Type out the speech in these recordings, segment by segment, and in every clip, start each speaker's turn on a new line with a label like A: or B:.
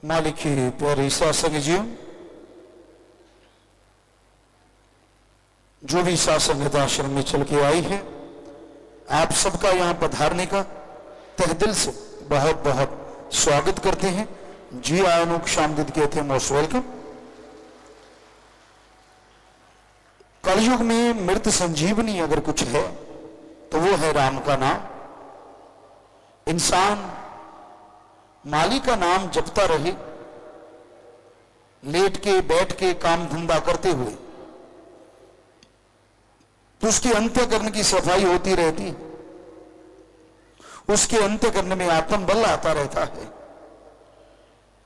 A: मालिक की प्यारी सत्संग जी, जो भी सत्संग आश्रम में चल के आई है, आप सबका यहां पधारने का तहे दिल से बहुत बहुत स्वागत करते हैं। जी आयनों शामदिद कहते हैं, मोस्ट वेलकम। कलयुग में मृत संजीवनी अगर कुछ है तो वो है राम का नाम। इंसान माली का नाम जपता रहे, लेट के बैठ के काम धंधा करते हुए, तो उसके अंतःकरण की सफाई होती रहती है, उसके अंतःकरण में आत्मबल आता रहता है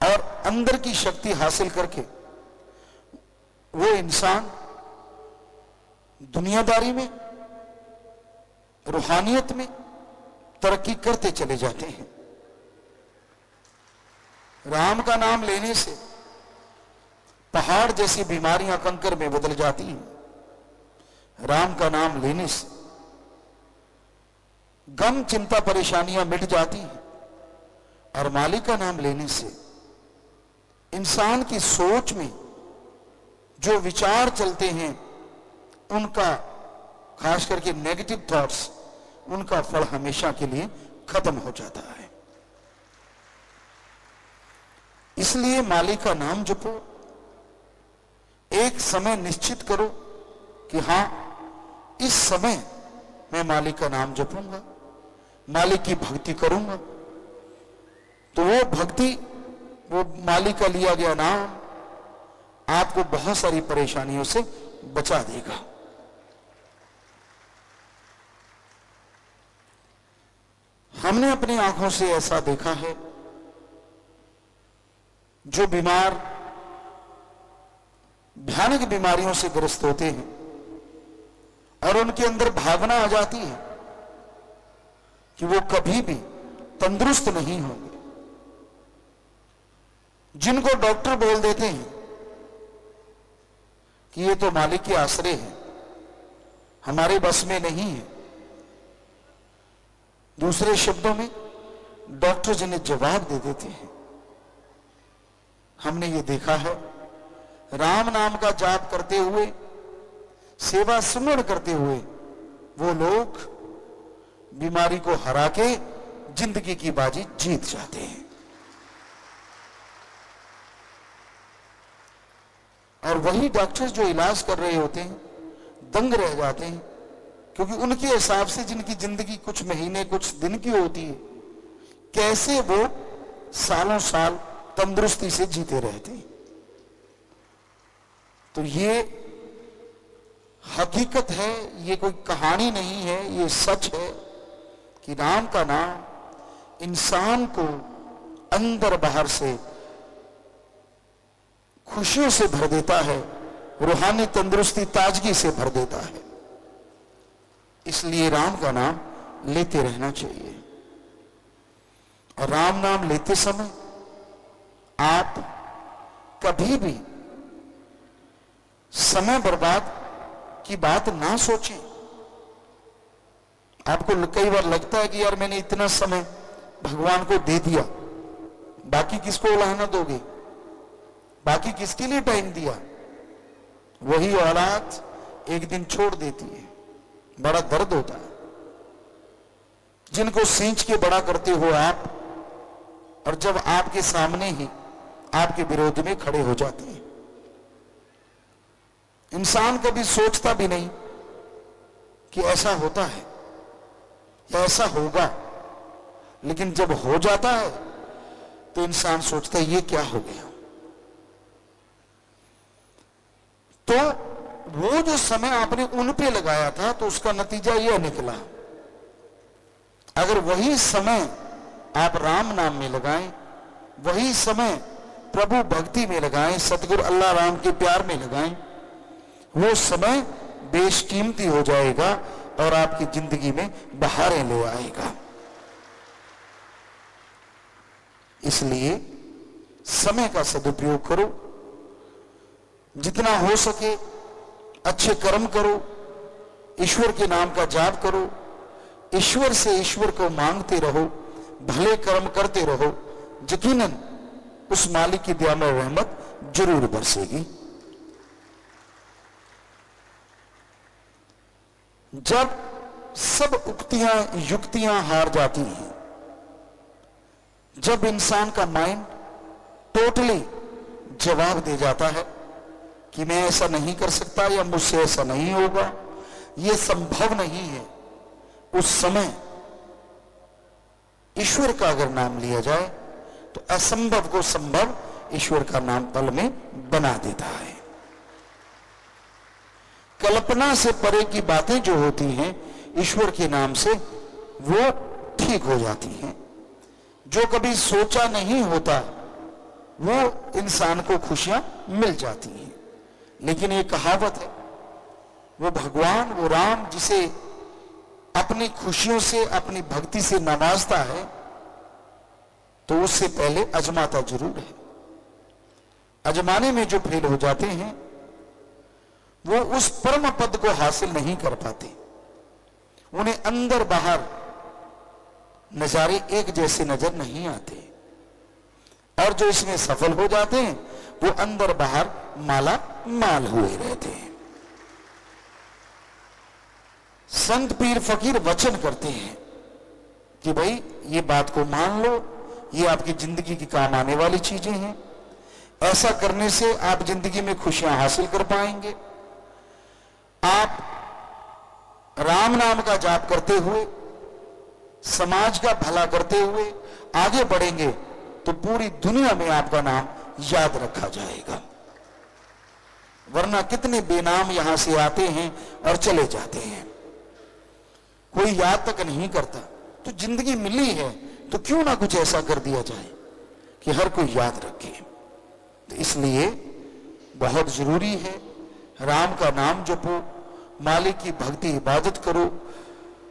A: और अंदर की शक्ति हासिल करके वो इंसान दुनियादारी में, रूहानियत में तरक्की करते चले जाते हैं। राम का नाम लेने से पहाड़ जैसी बीमारियां कंकर में बदल जाती हैं। राम का नाम लेने से गम चिंता परेशानियां मिट जाती हैं और मालिक का नाम लेने से इंसान की सोच में जो विचार चलते हैं, उनका खास करके नेगेटिव थॉट्स, उनका फल हमेशा के लिए खत्म हो जाता है। इसलिए मालिक का नाम जपो। एक समय निश्चित करो कि हां, इस समय मैं मालिक का नाम जपूंगा, मालिक की भक्ति करूंगा। तो वो भक्ति, वो मालिक का लिया गया नाम आपको बहुत सारी परेशानियों से बचा देगा। हमने अपनी आंखों से ऐसा देखा है, जो बीमार भयानक बीमारियों से ग्रस्त होते हैं और उनके अंदर भावना आ जाती है कि वो कभी भी तंदुरुस्त नहीं होंगे, जिनको डॉक्टर बोल देते हैं कि ये तो मालिक के आश्रय है, हमारे बस में नहीं है। दूसरे शब्दों में डॉक्टर जिन्हें जवाब दे देते हैं। हमने ये देखा है, राम नाम का जाप करते हुए, सेवा सुमरण करते हुए वो लोग बीमारी को हरा के जिंदगी की बाजी जीत जाते हैं। और वही डॉक्टर जो इलाज कर रहे होते हैं दंग रह जाते हैं, क्योंकि उनके हिसाब से जिनकी जिंदगी कुछ महीने कुछ दिन की होती है, कैसे वो सालों साल तंदुरुस्ती से जीते रहते हैं। तो ये हकीकत है, ये कोई कहानी नहीं है, ये सच है कि राम का नाम इंसान को अंदर बाहर से खुशियों से भर देता है, रूहानी तंदुरुस्ती ताजगी से भर देता है। इसलिए राम का नाम लेते रहना चाहिए। और राम नाम लेते समय आप कभी भी समय बर्बाद की बात ना सोचें। आपको कई बार लगता है कि यार मैंने इतना समय भगवान को दे दिया, बाकी किसको उलाहना दोगे, बाकी किसके लिए टाइम दिया। वही औलाद एक दिन छोड़ देती है, बड़ा दर्द होता है। जिनको सींच के बड़ा करते हो आप, और जब आपके सामने ही आपके विरोध में खड़े हो जाते हैं। इंसान कभी सोचता भी नहीं कि ऐसा होता है या ऐसा होगा, लेकिन जब हो जाता है तो इंसान सोचता है ये क्या हो गया। तो वो जो समय आपने उन पे लगाया था, तो उसका नतीजा यह निकला। अगर वही समय आप राम नाम में लगाएं, वही समय प्रभु भक्ति में लगाएं, सतगुरु अल्लाह राम के प्यार में लगाएं, वो समय बेशकीमती हो जाएगा और आपकी जिंदगी में बहारें ले आएगा। इसलिए समय का सदुपयोग करो, जितना हो सके अच्छे कर्म करो, ईश्वर के नाम का जाप करो, ईश्वर से ईश्वर को मांगते रहो, भले कर्म करते रहो। यकीनन उस मालिक की दया में रहमत जरूर बरसेगी। जब सब उक्तियां युक्तियां हार जाती हैं, जब इंसान का माइंड टोटली जवाब दे जाता है कि मैं ऐसा नहीं कर सकता या मुझसे ऐसा नहीं होगा, यह संभव नहीं है, उस समय ईश्वर का अगर नाम लिया जाए तो असंभव को संभव ईश्वर का नाम पल में बना देता है। कल्पना से परे की बातें जो होती हैं ईश्वर के नाम से वो ठीक हो जाती हैं। जो कभी सोचा नहीं होता वो इंसान को खुशियां मिल जाती हैं। लेकिन ये कहावत है, वो भगवान, वो राम जिसे अपनी खुशियों से, अपनी भक्ति से नवाजता है, तो उससे पहले अजमाता जरूर है। अजमाने में जो फेल हो जाते हैं वो उस परम पद को हासिल नहीं कर पाते। उन्हें अंदर बाहर नजारे एक जैसे नजर नहीं आते, और जो इसमें सफल हो जाते हैं वो अंदर बाहर माला माल हुए रहते हैं। संत पीर फकीर वचन करते हैं कि भाई ये बात को मान लो, ये आपकी जिंदगी की काम आने वाली चीजें हैं। ऐसा करने से आप जिंदगी में खुशियां हासिल कर पाएंगे। आप राम नाम का जाप करते हुए, समाज का भला करते हुए आगे बढ़ेंगे तो पूरी दुनिया में आपका नाम याद रखा जाएगा। वरना कितने बेनाम यहां से आते हैं और चले जाते हैं, कोई याद तक नहीं करता। तो जिंदगी मिली है तो क्यों ना कुछ ऐसा कर दिया जाए कि हर कोई याद रखे। तो इसलिए बहुत जरूरी है राम का नाम जपो, मालिक की भक्ति इबादत करो,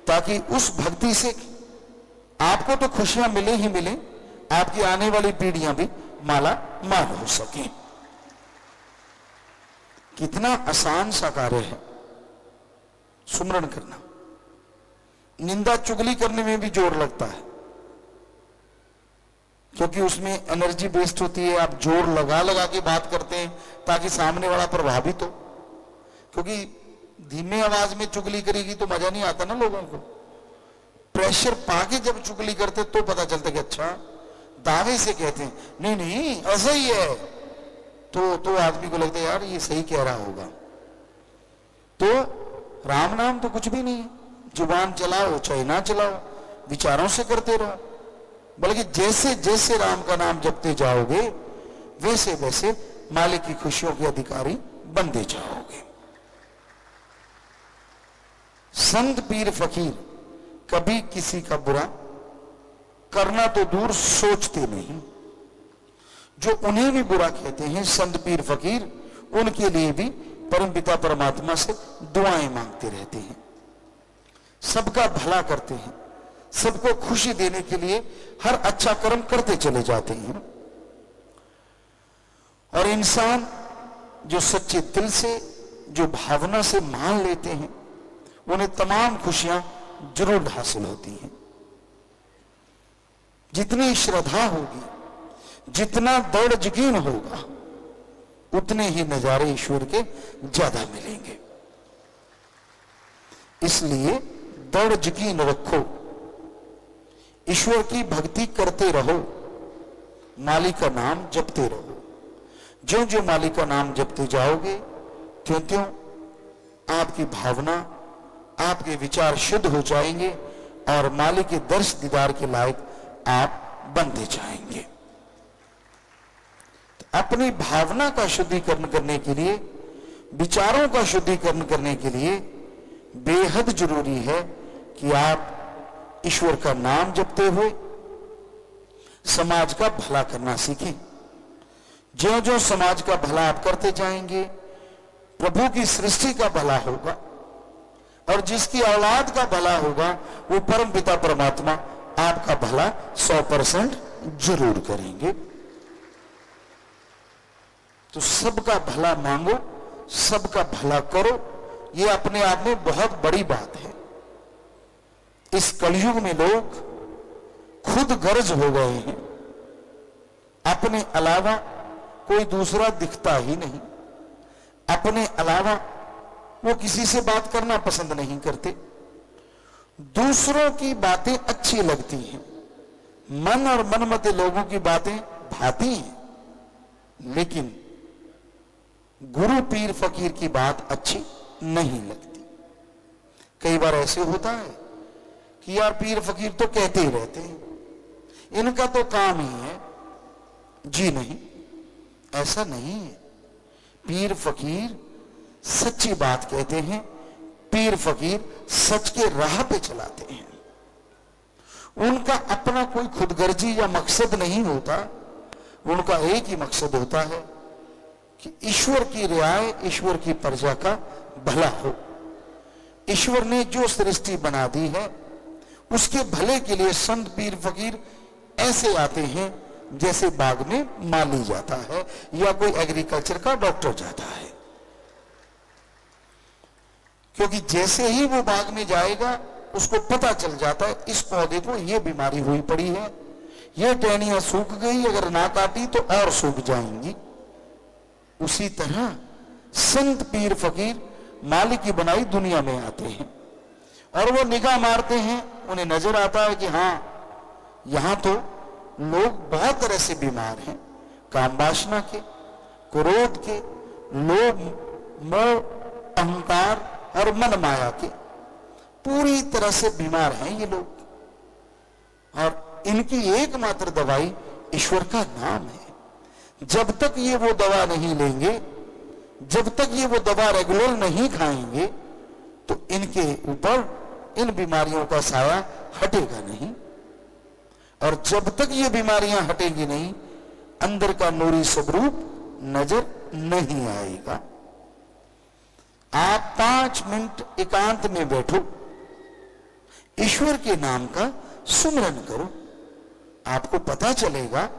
A: ताकि उस भक्ति से आपको तो खुशियां मिले ही मिले, आपकी आने वाली पीढ़ियां भी माला माल हो सके। कितना आसान सा कार्य है सुमरण करना। निंदा चुगली करने में भी जोर लगता है, क्योंकि उसमें एनर्जी वेस्ट होती है। आप जोर लगा लगा के बात करते हैं ताकि सामने वाला प्रभावित हो, क्योंकि धीमे आवाज में चुगली करेगी तो मजा नहीं आता ना लोगों को। प्रेशर पाके जब चुगली करते तो पता चलता कि अच्छा, दावे से कहते हैं नहीं नहीं ऐसा ही है, तो आदमी को लगता है यार ये सही कह रहा होगा। तो राम नाम तो कुछ भी नहीं है, जुबान चलाओ चाहे ना चलाओ, विचारों से करते रहो। बल्कि जैसे जैसे राम का नाम जपते जाओगे वैसे वैसे मालिक की खुशियों के अधिकारी बनते जाओगे। संत पीर फकीर कभी किसी का बुरा करना तो दूर सोचते नहीं। जो उन्हें भी बुरा कहते हैं संत पीर फकीर, उनके लिए भी परमपिता परमात्मा से दुआएं मांगते रहते हैं। सबका भला करते हैं, सबको खुशी देने के लिए हर अच्छा कर्म करते चले जाते हैं। और इंसान जो सच्चे दिल से, जो भावना से मान लेते हैं, उन्हें तमाम खुशियां जरूर हासिल होती हैं। जितनी श्रद्धा होगी, जितना दृढ़ यकीन होगा, उतने ही नजारे ईश्वर के ज्यादा मिलेंगे। इसलिए दृढ़ यकीन रखो, ईश्वर की भक्ति करते रहो, मालिक का नाम जपते रहो। ज्यों ज्यों मालिक का नाम जपते जाओगे त्यों त्यों आपकी भावना, आपके विचार शुद्ध हो जाएंगे और मालिक के दर्श दीदार के लायक आप बनते जाएंगे। तो अपनी भावना का शुद्धिकरण करने के लिए, विचारों का शुद्धिकरण करने के लिए बेहद जरूरी है कि आप ईश्वर का नाम जपते हुए समाज का भला करना सीखें। ज्यों ज्यों समाज का भला आप करते जाएंगे, प्रभु की सृष्टि का भला होगा, और जिसकी औलाद का भला होगा वो परम पिता परमात्मा आपका भला 100% जरूर करेंगे। तो सबका भला मांगो, सबका भला करो, ये अपने आप में बहुत बड़ी बात है। इस कलयुग में लोग खुद गर्ज हो गए हैं, अपने अलावा कोई दूसरा दिखता ही नहीं, अपने अलावा वो किसी से बात करना पसंद नहीं करते, दूसरों की बातें अच्छी लगती हैं, मन और मनमते लोगों की बातें भाती हैं, लेकिन गुरु पीर फकीर की बात अच्छी नहीं लगती। कई बार ऐसे होता है कि यार पीर फकीर तो कहते ही रहते हैं, इनका तो काम ही है। जी नहीं, ऐसा नहीं है। पीर फकीर सच्ची बात कहते हैं, पीर फकीर सच के राह पे चलाते हैं। उनका अपना कोई खुदगर्जी या मकसद नहीं होता, उनका एक ही मकसद होता है कि ईश्वर की रियाय, ईश्वर की प्रजा का भला हो। ईश्वर ने जो सृष्टि बना दी है उसके भले के लिए संत पीर फकीर ऐसे आते हैं जैसे बाग में माली जाता है या कोई एग्रीकल्चर का डॉक्टर जाता है, क्योंकि जैसे ही वो बाग में जाएगा उसको पता चल जाता है इस पौधे को ये बीमारी हुई पड़ी है, ये टहनियां सूख गई, अगर ना काटी तो और सूख जाएंगी। उसी तरह संत पीर फकीर मालिक की बनाई दुनिया में आते हैं और वो निगाह मारते हैं, उन्हें नजर आता है कि हाँ यहां तो लोग बहुत तरह से बीमार हैं, काम वासना के, क्रोध के, लोभ, मोह, अहंकार और मन माया के पूरी तरह से बीमार हैं ये लोग। और इनकी एकमात्र दवाई ईश्वर का नाम है। जब तक ये वो दवा नहीं लेंगे, जब तक ये वो दवा रेगुलर नहीं खाएंगे, तो इनके ऊपर इन बीमारियों का साया हटेगा नहीं। और जब तक ये बीमारियां हटेंगी नहीं, अंदर का नूरी स्वरूप नजर नहीं आएगा। आप 5 मिनट एकांत में बैठो, ईश्वर के नाम का सुमरन करो, आपको पता चलेगा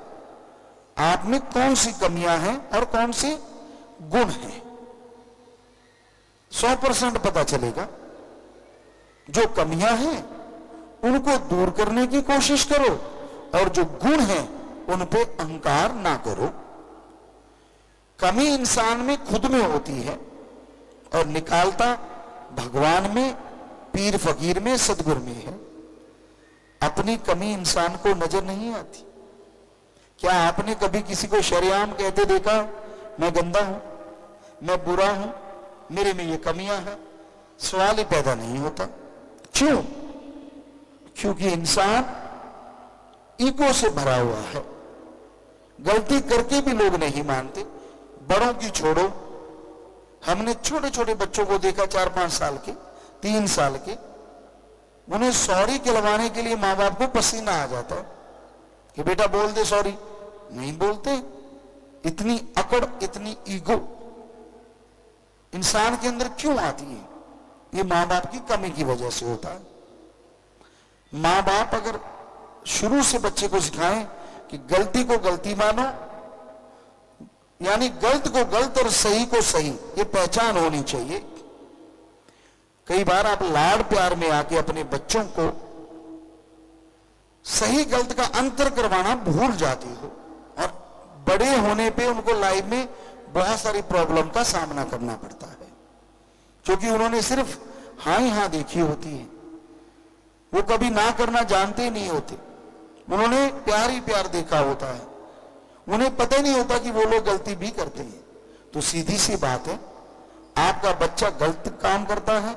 A: आप में कौन सी कमियां हैं और कौन से गुण हैं। 100% पता चलेगा। जो कमियां हैं उनको दूर करने की कोशिश करो और जो गुण हैं उन पे अहंकार ना करो। कमी इंसान में खुद में होती है और निकालता भगवान में, पीर फकीर में, सदगुरु में है। अपनी कमी इंसान को नजर नहीं आती। क्या आपने कभी किसी को शरेआम कहते देखा, मैं गंदा हूं, मैं बुरा हूं, मेरे में ये कमियां हैं? सवाल ही पैदा नहीं होता। क्यों? क्योंकि इंसान ईगो से भरा हुआ है। गलती करके भी लोग नहीं मानते। बड़ों की छोड़ो, हमने छोटे छोटे बच्चों को देखा 4-5 साल के, 3 साल के, उन्हें सॉरी कहलवाने के लिए माँ बाप को पसीना आ जाता है कि बेटा बोल दे सॉरी, नहीं बोलते। इतनी अकड़, इतनी ईगो इंसान के अंदर क्यों आती है? ये माँ बाप की कमी की वजह से होता है। माँ बाप अगर शुरू से बच्चे को सिखाएं कि गलती को गलती मानो, यानी गलत को गलत और सही को सही, ये पहचान होनी चाहिए। कई बार आप लाड प्यार में आके अपने बच्चों को सही गलत का अंतर करवाना भूल जाती हो और बड़े होने पे उनको लाइफ में बहुत सारी प्रॉब्लम का सामना करना पड़ता है, क्योंकि उन्होंने सिर्फ हाँ ही हाँ देखी होती है। वो कभी ना करना जानते नहीं होते। उन्होंने प्यार ही प्यार देखा होता है। उन्हें पता ही नहीं होता कि वो लोग गलती भी करते हैं। तो सीधी सी बात है, आपका बच्चा गलत काम करता है,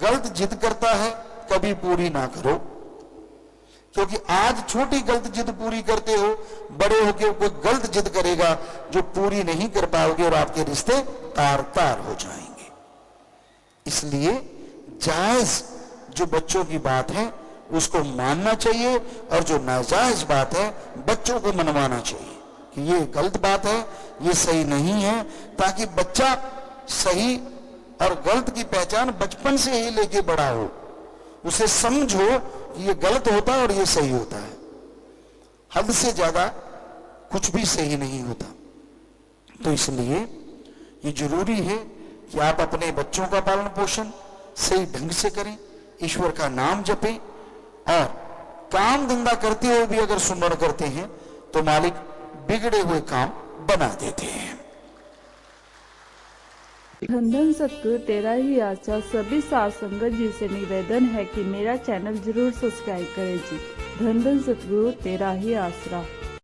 A: गलत जिद करता है, कभी पूरी ना करो, क्योंकि आज छोटी गलत जिद पूरी करते हो, बड़े होकर कोई गलत जिद करेगा जो पूरी नहीं कर पाओगे और आपके रिश्ते तार तार हो जाएंगे। इसलिए जायज जो बच्चों की बात है उसको मानना चाहिए और जो नाजायज बात है बच्चों को मनवाना चाहिए कि ये गलत बात है, ये सही नहीं है, ताकि बच्चा सही और गलत की पहचान बचपन से ही लेके बड़ा हो। उसे समझो कि ये गलत होता है और ये सही होता है। हद से ज्यादा कुछ भी सही नहीं होता। तो इसलिए ये जरूरी है कि आप अपने बच्चों का पालन पोषण सही ढंग से करें, ईश्वर का नाम जपें और काम धंधा करते हुए भी अगर सुमरण करते हैं तो मालिक बिगड़े हुए काम बना देते हैं।
B: धन धन सतगुरु तेरा ही आसरा। सभी साध संगत जी से निवेदन है कि मेरा चैनल जरूर सब्सक्राइब करें जी। धन धन सतगुरु तेरा ही आसरा।